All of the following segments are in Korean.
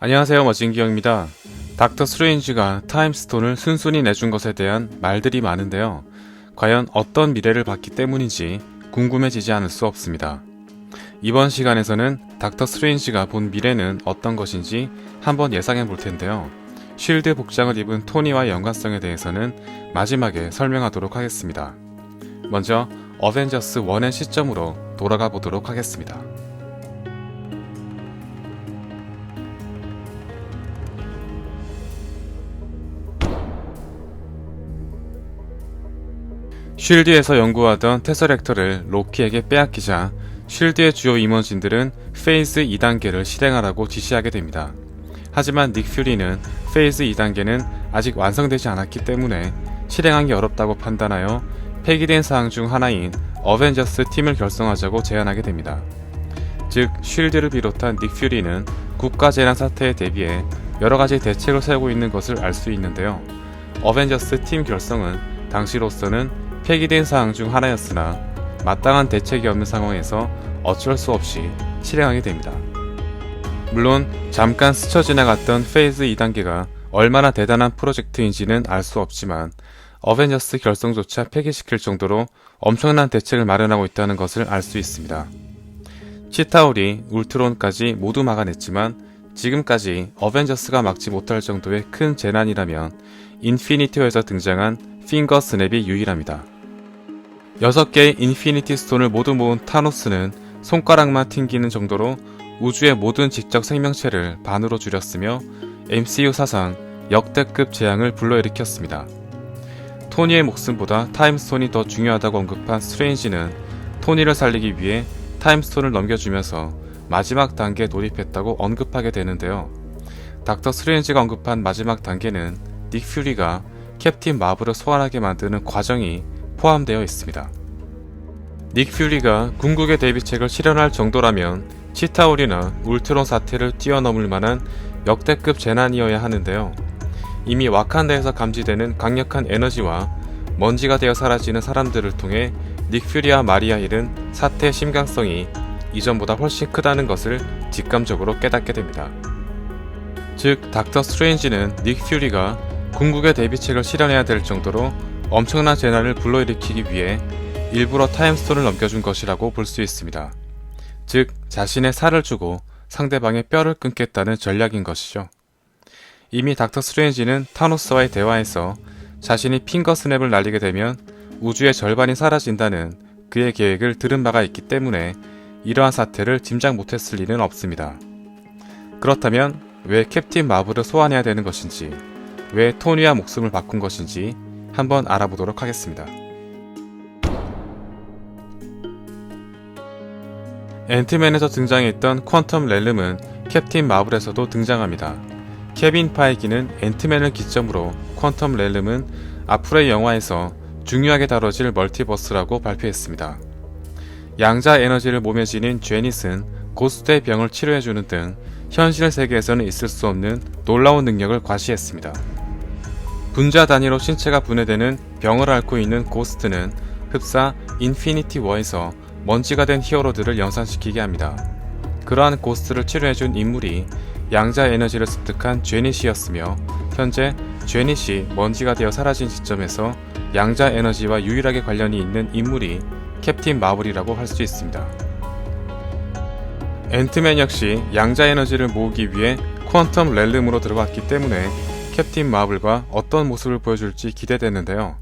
안녕하세요, 머진기영입니다. 닥터 스트레인지가 타임스톤을 순순히 내준 것에 대한 말들이 많은데요. 과연 어떤 미래를 봤기 때문인지 궁금해지지 않을 수 없습니다. 이번 시간에서는 닥터 스트레인지가 본 미래는 어떤 것인지 한번 예상해 볼 텐데요. 쉴드 복장을 입은 토니와의 연관성에 대해서는 마지막에 설명하도록 하겠습니다. 먼저 어벤져스 1의 시점으로 돌아가 보도록 하겠습니다. 쉴드에서 연구하던 테서렉터를 로키에게 빼앗기자 쉴드의 주요 임원진들은 페이즈 2단계를 실행하라고 지시하게 됩니다. 하지만 닉 퓨리는 페이즈 2단계는 아직 완성되지 않았기 때문에 실행하기 어렵다고 판단하여 폐기된 사항 중 하나인 어벤져스 팀을 결성하자고 제안하게 됩니다. 즉 쉴드를 비롯한 닉 퓨리는 국가재난 사태에 대비해 여러가지 대책을 세우고 있는 것을 알 수 있는데요. 어벤져스 팀 결성은 당시로서는 폐기된 사항 중 하나였으나 마땅한 대책이 없는 상황에서 어쩔 수 없이 실행하게 됩니다. 물론 잠깐 스쳐 지나갔던 페이즈 2단계가 얼마나 대단한 프로젝트인지는 알 수 없지만 어벤져스 결성조차 폐기시킬 정도로 엄청난 대책을 마련하고 있다는 것을 알 수 있습니다. 치타울이 울트론까지 모두 막아냈지만 지금까지 어벤져스가 막지 못할 정도의 큰 재난이라면 인피니티 워에서 등장한 핑거 스냅이 유일합니다. 6개의 인피니티 스톤을 모두 모은 타노스는 손가락만 튕기는 정도로 우주의 모든 지적 생명체를 반으로 줄였으며 MCU 사상 역대급 재앙을 불러일으켰습니다. 토니의 목숨보다 타임스톤이 더 중요하다고 언급한 스트레인지는 토니를 살리기 위해 타임스톤을 넘겨주면서 마지막 단계에 돌입했다고 언급하게 되는데요. 닥터 스트레인지가 언급한 마지막 단계는 닉 퓨리가 캡틴 마블을 소환하게 만드는 과정이 포함되어 있습니다. 닉 퓨리가 궁극의 대비책을 실현할 정도라면 치타울이나 울트론 사태를 뛰어넘을 만한 역대급 재난이어야 하는데요. 이미 와칸다에서 감지되는 강력한 에너지와 먼지가 되어 사라지는 사람들을 통해 닉 퓨리와 마리아 힐은 사태의 심각성이 이전보다 훨씬 크다는 것을 직감적으로 깨닫게 됩니다. 즉 닥터 스트레인지는 닉 퓨리가 궁극의 대비책을 실현해야 될 정도로 엄청난 재난을 불러일으키기 위해 일부러 타임스톤을 넘겨준 것이라고 볼 수 있습니다. 즉 자신의 살을 주고 상대방의 뼈를 끊겠다는 전략인 것이죠. 이미 닥터 스트레인지는 타노스와의 대화에서 자신이 핑거 스냅을 날리게 되면 우주의 절반이 사라진다는 그의 계획을 들은 바가 있기 때문에 이러한 사태를 짐작 못했을 리는 없습니다. 그렇다면 왜 캡틴 마블을 소환해야 되는 것인지, 왜 토니와 목숨을 바꾼 것인지 한번 알아보도록 하겠습니다. 앤트맨에서 등장했던 퀀텀 렐름은 캡틴 마블에서도 등장합니다. 케빈 파이기는 앤트맨을 기점으로 퀀텀 렐름은 앞으로의 영화에서 중요하게 다뤄질 멀티버스라고 발표했습니다. 양자 에너지를 몸에 지닌 제닛은 고스트의 병을 치료해주는 등 현실 세계에서는 있을 수 없는 놀라운 능력을 과시했습니다. 분자 단위로 신체가 분해되는 병을 앓고 있는 고스트는 흡사 인피니티 워에서 먼지가 된 히어로들을 연상시키게 합니다. 그러한 고스트를 치료해준 인물이 양자 에너지를 습득한 제닛이었으며 현재 제닛이 먼지가 되어 사라진 시점에서 양자 에너지와 유일하게 관련이 있는 인물이 캡틴 마블이라고 할 수 있습니다. 앤트맨 역시 양자 에너지를 모으기 위해 퀀텀 렐름으로 들어갔기 때문에 캡틴 마블과 어떤 모습을 보여줄지 기대되는데요.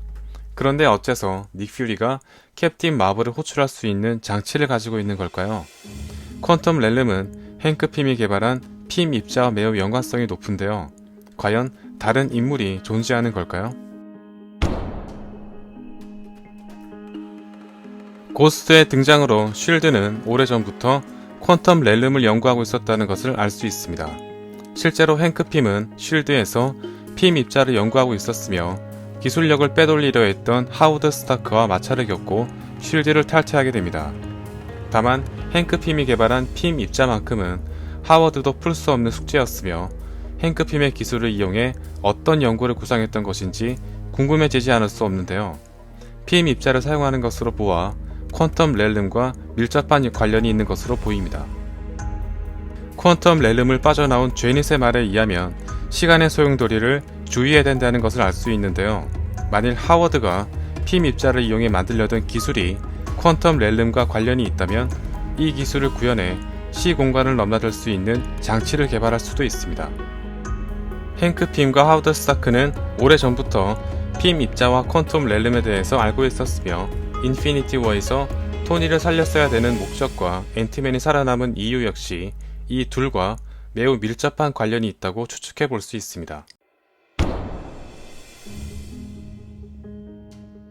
그런데 어째서 닉 퓨리가 캡틴 마블을 호출할 수 있는 장치를 가지고 있는 걸까요? 퀀텀 렐름은 행크 핌이 개발한 핌 입자와 매우 연관성이 높은데요. 과연 다른 인물이 존재하는 걸까요? 고스트의 등장으로 쉴드는 오래전부터 퀀텀 렐름을 연구하고 있었다는 것을 알 수 있습니다. 실제로 행크 핌은 쉴드에서 핌 입자를 연구하고 있었으며 기술력을 빼돌리려 했던 하워드 스타크와 마찰을 겪고 쉴드를 탈퇴하게 됩니다. 다만 행크 핌이 개발한 핌 입자만큼은 하워드도 풀 수 없는 숙제였으며 행크 핌의 기술을 이용해 어떤 연구를 구상했던 것인지 궁금해지지 않을 수 없는데요. 핌 입자를 사용하는 것으로 보아 퀀텀 렐름과 밀접한 관련이 있는 것으로 보입니다. 퀀텀 렐름을 빠져나온 제닛의 말에 의하면 시간의 소용돌이를 주의해야 된다는 것을 알 수 있는데요. 만일 하워드가 핌 입자를 이용해 만들려던 기술이 퀀텀 렐름과 관련이 있다면 이 기술을 구현해 시공간을 넘나들 수 있는 장치를 개발할 수도 있습니다. 행크 핌과 하워드 스타크는 오래전부터 핌 입자와 퀀텀 렐름에 대해서 알고 있었으며 인피니티 워에서 토니를 살렸어야 되는 목적과 앤트맨이 살아남은 이유 역시 이 둘과 매우 밀접한 관련이 있다고 추측해 볼 수 있습니다.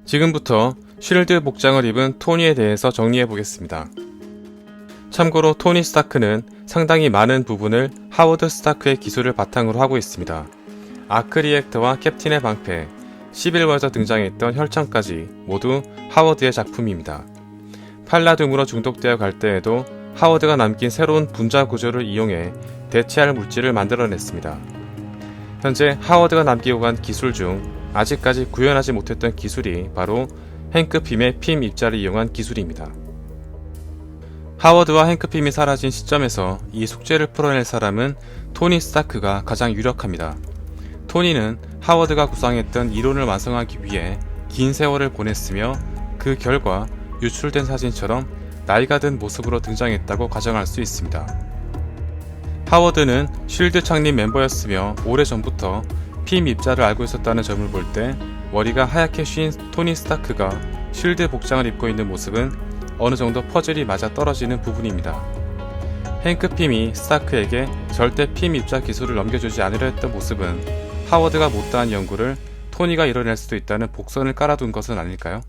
지금부터 쉴드 복장을 입은 토니에 대해서 정리해 보겠습니다. 참고로 토니 스타크는 상당히 많은 부분을 하워드 스타크의 기술을 바탕으로 하고 있습니다. 아크 리액터와 캡틴의 방패, 시빌워에서 등장했던 혈청까지 모두 하워드의 작품입니다. 팔라듐으로 중독되어 갈 때에도 하워드가 남긴 새로운 분자 구조를 이용해 대체할 물질을 만들어냈습니다. 현재 하워드가 남기고 간 기술 중 아직까지 구현하지 못했던 기술이 바로 행크 핌의 핌 입자를 이용한 기술입니다. 하워드와 행크 핌이 사라진 시점에서 이 숙제를 풀어낼 사람은 토니 스타크가 가장 유력합니다. 토니는 하워드가 구상했던 이론을 완성하기 위해 긴 세월을 보냈으며 그 결과 유출된 사진처럼 나이가 든 모습으로 등장했다고 가정할 수 있습니다. 하워드는 쉴드 창립 멤버였으며 오래전부터 핌 입자를 알고 있었다는 점을 볼 때 머리가 하얗게 쉰 토니 스타크가 쉴드 복장을 입고 있는 모습은 어느 정도 퍼즐이 맞아 떨어지는 부분입니다. 행크 핌이 스타크에게 절대 핌 입자 기술을 넘겨주지 않으려 했던 모습은 하워드가 못다한 연구를 토니가 이뤄낼 수도 있다는 복선을 깔아둔 것은 아닐까요?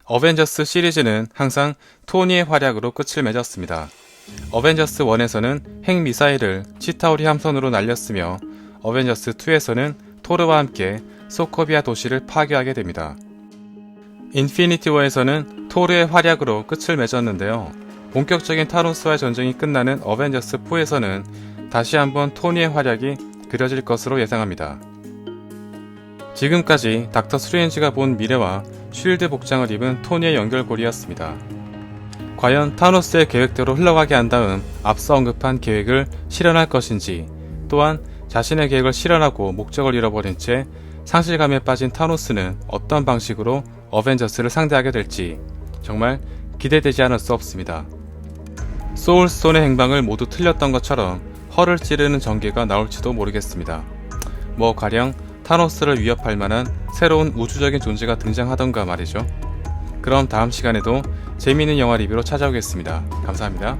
어벤져스 시리즈는 항상 토니의 활약으로 끝을 맺었습니다. 어벤져스 1에서는 핵미사일을 치타우리 함선으로 날렸으며 어벤져스 2에서는 토르와 함께 소코비아 도시를 파괴하게 됩니다. 인피니티 워에서는 토르의 활약으로 끝을 맺었는데요. 본격적인 타노스와의 전쟁이 끝나는 어벤져스 4에서는 다시 한번 토니의 활약이 그려질 것으로 예상합니다. 지금까지 닥터 스트레인지가 본 미래와 쉴드 복장을 입은 토니의 연결고리였습니다. 과연 타노스의 계획대로 흘러가게 한 다음 앞서 언급한 계획을 실현할 것인지, 또한 자신의 계획을 실현하고 목적을 잃어버린 채 상실감에 빠진 타노스는 어떤 방식으로 어벤져스를 상대하게 될지 정말 기대되지 않을 수 없습니다. 소울스톤의 행방을 모두 틀렸던 것처럼 허를 찌르는 전개가 나올지도 모르겠습니다. 뭐 가령 타노스를 위협할 만한 새로운 우주적인 존재가 등장하던가 말이죠. 그럼 다음 시간에도 재미있는 영화 리뷰로 찾아오겠습니다. 감사합니다.